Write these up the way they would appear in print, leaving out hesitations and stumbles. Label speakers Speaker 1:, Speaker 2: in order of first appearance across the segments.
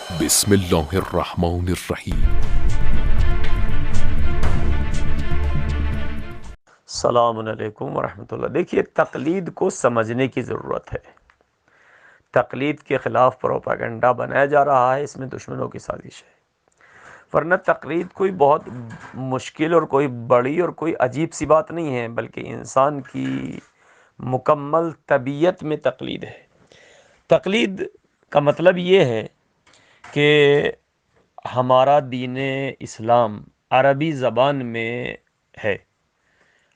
Speaker 1: بسم اللہ الرحمن الرحیم۔
Speaker 2: السلام علیکم ورحمۃ اللہ۔ دیکھیے، تقلید کو سمجھنے کی ضرورت ہے۔ تقلید کے خلاف پروپیگنڈا بنایا جا رہا ہے، اس میں دشمنوں کی سازش ہے، ورنہ تقلید کوئی بہت مشکل اور کوئی بڑی اور کوئی عجیب سی بات نہیں ہے، بلکہ انسان کی مکمل طبیعت میں تقلید ہے۔ تقلید کا مطلب یہ ہے کہ ہمارا دین اسلام عربی زبان میں ہے،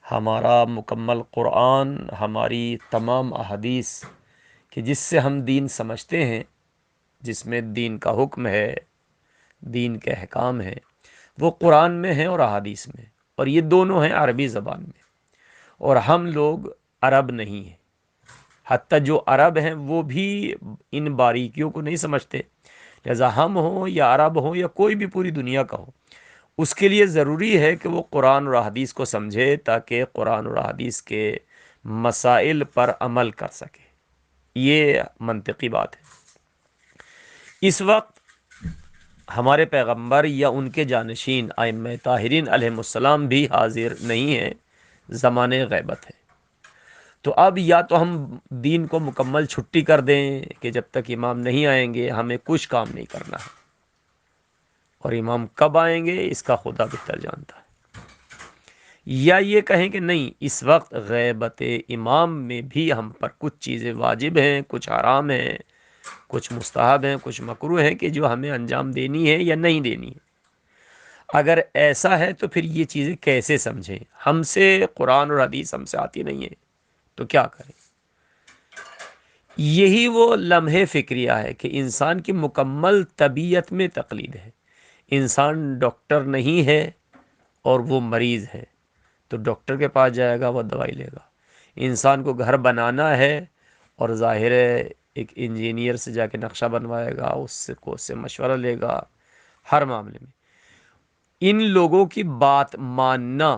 Speaker 2: ہمارا مکمل قرآن، ہماری تمام احادیث کہ جس سے ہم دین سمجھتے ہیں، جس میں دین کا حکم ہے، دین کے احکام ہیں، وہ قرآن میں ہیں اور احادیث میں، اور یہ دونوں ہیں عربی زبان میں۔ اور ہم لوگ عرب نہیں ہیں، حتیٰ جو عرب ہیں وہ بھی ان باریکیوں کو نہیں سمجھتے، لہذا ہم ہوں یا عرب ہوں یا کوئی بھی پوری دنیا کا ہو، اس کے لیے ضروری ہے کہ وہ قرآن اور حدیث کو سمجھے، تاکہ قرآن اور حدیث کے مسائل پر عمل کر سکے۔ یہ منطقی بات ہے۔ اس وقت ہمارے پیغمبر یا ان کے جانشین ائمہ طاہرین علیہ السلام بھی حاضر نہیں ہیں، زمانے غیبت ہے۔ تو اب یا تو ہم دین کو مکمل چھٹی کر دیں کہ جب تک امام نہیں آئیں گے ہمیں کچھ کام نہیں کرنا ہے، اور امام کب آئیں گے اس کا خدا بہتر جانتا ہے، یا یہ کہیں کہ نہیں، اس وقت غیبت امام میں بھی ہم پر کچھ چیزیں واجب ہیں، کچھ حرام ہیں، کچھ مستحب ہیں، کچھ مکروہ ہیں کہ جو ہمیں انجام دینی ہے یا نہیں دینی ہے۔ اگر ایسا ہے تو پھر یہ چیزیں کیسے سمجھیں؟ ہم سے قرآن اور حدیث ہم سے آتی نہیں ہے تو کیا کریں؟ یہی وہ لمحے فکریہ ہے کہ انسان کی مکمل طبیعت میں تقلید ہے۔ انسان ڈاکٹر نہیں ہے اور وہ مریض ہے تو ڈاکٹر کے پاس جائے گا، وہ دوائی لے گا۔ انسان کو گھر بنانا ہے اور ظاہر ہے ایک انجینئر سے جا کے نقشہ بنوائے گا، اس سے مشورہ لے گا ہر معاملے میں۔ ان لوگوں کی بات ماننا،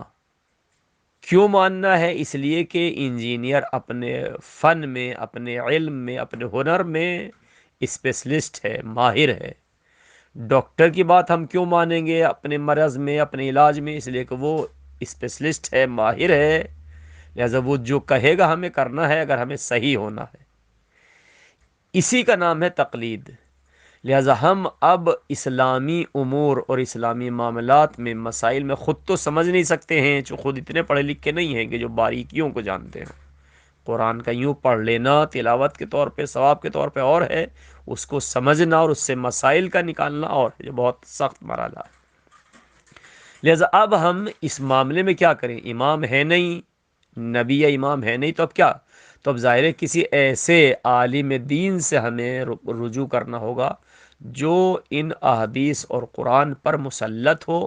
Speaker 2: کیوں ماننا ہے؟ اس لیے کہ انجینئر اپنے فن میں، اپنے علم میں، اپنے ہنر میں اسپیشلسٹ ہے، ماہر ہے۔ ڈاکٹر کی بات ہم کیوں مانیں گے اپنے مرض میں، اپنے علاج میں؟ اس لیے کہ وہ اسپیشلسٹ ہے، ماہر ہے، لہذا وہ جو کہے گا ہمیں کرنا ہے اگر ہمیں صحیح ہونا ہے۔ اسی کا نام ہے تقلید۔ لہذا ہم اب اسلامی امور اور اسلامی معاملات میں، مسائل میں خود تو سمجھ نہیں سکتے ہیں، جو خود اتنے پڑھے لکھے نہیں ہیں کہ جو باریکیوں کو جانتے ہیں۔ قرآن کا یوں پڑھ لینا تلاوت کے طور پہ، ثواب کے طور پہ اور ہے، اس کو سمجھنا اور اس سے مسائل کا نکالنا اور ہے، جو بہت سخت مرحلہ ہے۔ لہذا اب ہم اس معاملے میں کیا کریں؟ امام ہے نہیں، نبی یا امام ہے نہیں، تو اب کیا؟ تو اب ظاہر ہے کسی ایسے عالم دین سے ہمیں رجوع کرنا ہوگا جو ان احادیث اور قرآن پر مسلط ہو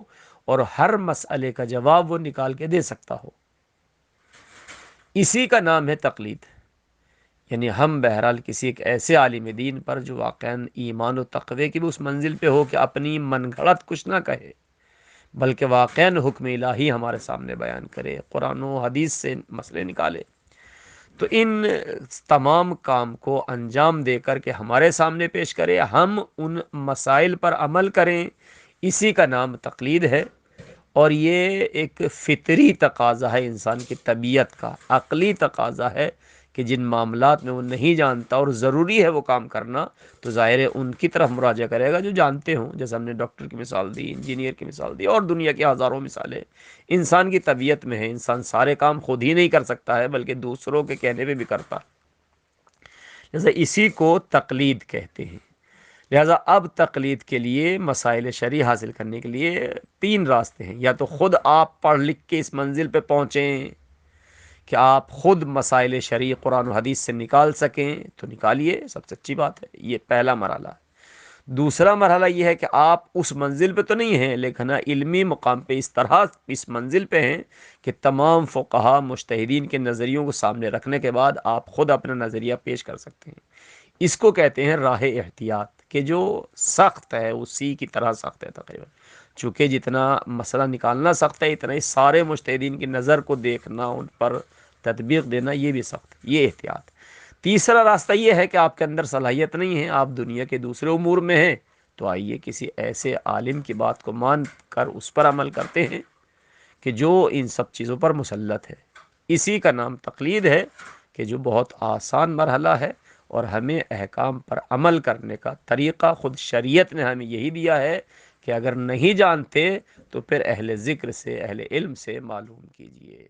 Speaker 2: اور ہر مسئلے کا جواب وہ نکال کے دے سکتا ہو۔ اسی کا نام ہے تقلید۔ یعنی ہم بہرحال کسی ایک ایسے عالم دین پر جو واقعاً ایمان و تقوی کی بھی اس منزل پہ ہو کہ اپنی من گھڑت کچھ نہ کہے، بلکہ واقعاً حکم الہی ہمارے سامنے بیان کرے، قرآن و حدیث سے مسئلے نکالے، تو ان تمام کام کو انجام دے کر کے ہمارے سامنے پیش کرے، ہم ان مسائل پر عمل کریں۔ اسی کا نام تقلید ہے، اور یہ ایک فطری تقاضا ہے، انسان کی طبیعت کا عقلی تقاضا ہے کہ جن معاملات میں وہ نہیں جانتا اور ضروری ہے وہ کام کرنا، تو ظاہر ہے ان کی طرف مراجعہ کرے گا جو جانتے ہوں، جیسے ہم نے ڈاکٹر کی مثال دی، انجینئر کی مثال دی، اور دنیا کی ہزاروں مثالیں انسان کی طبیعت میں ہیں۔ انسان سارے کام خود ہی نہیں کر سکتا ہے، بلکہ دوسروں کے کہنے پہ بھی کرتا ہے، جیسے اسی کو تقلید کہتے ہیں۔ لہذا اب تقلید کے لیے، مسائل شرعی حاصل کرنے کے لیے تین راستے ہیں۔ یا تو خود آپ پڑھ لکھ کے اس منزل پہ پہنچیں کہ آپ خود مسائل شرعی قرآن و حدیث سے نکال سکیں تو نکالیے، سب سے اچھی بات ہے، یہ پہلا مرحلہ ہے۔ دوسرا مرحلہ یہ ہے کہ آپ اس منزل پہ تو نہیں ہیں، لیکن علمی مقام پہ اس طرح اس منزل پہ ہیں کہ تمام فقہا مجتہدین کے نظریوں کو سامنے رکھنے کے بعد آپ خود اپنا نظریہ پیش کر سکتے ہیں۔ اس کو کہتے ہیں راہ احتیاط، کہ جو سخت ہے اسی کی طرح سخت ہے تقریباً، چونکہ جتنا مسئلہ نکالنا سخت ہے، اتنا ہی سارے مجتہدین کی نظر کو دیکھنا، ان پر تطبیق دینا، یہ بھی سخت ہے، یہ احتیاط۔ تیسرا راستہ یہ ہے کہ آپ کے اندر صلاحیت نہیں ہے، آپ دنیا کے دوسرے امور میں ہیں، تو آئیے کسی ایسے عالم کی بات کو مان کر اس پر عمل کرتے ہیں کہ جو ان سب چیزوں پر مسلط ہے۔ اسی کا نام تقلید ہے کہ جو بہت آسان مرحلہ ہے، اور ہمیں احکام پر عمل کرنے کا طریقہ خود شریعت نے ہمیں یہی دیا ہے کہ اگر نہیں جانتے تو پھر اہل ذکر سے، اہل علم سے معلوم کیجئے۔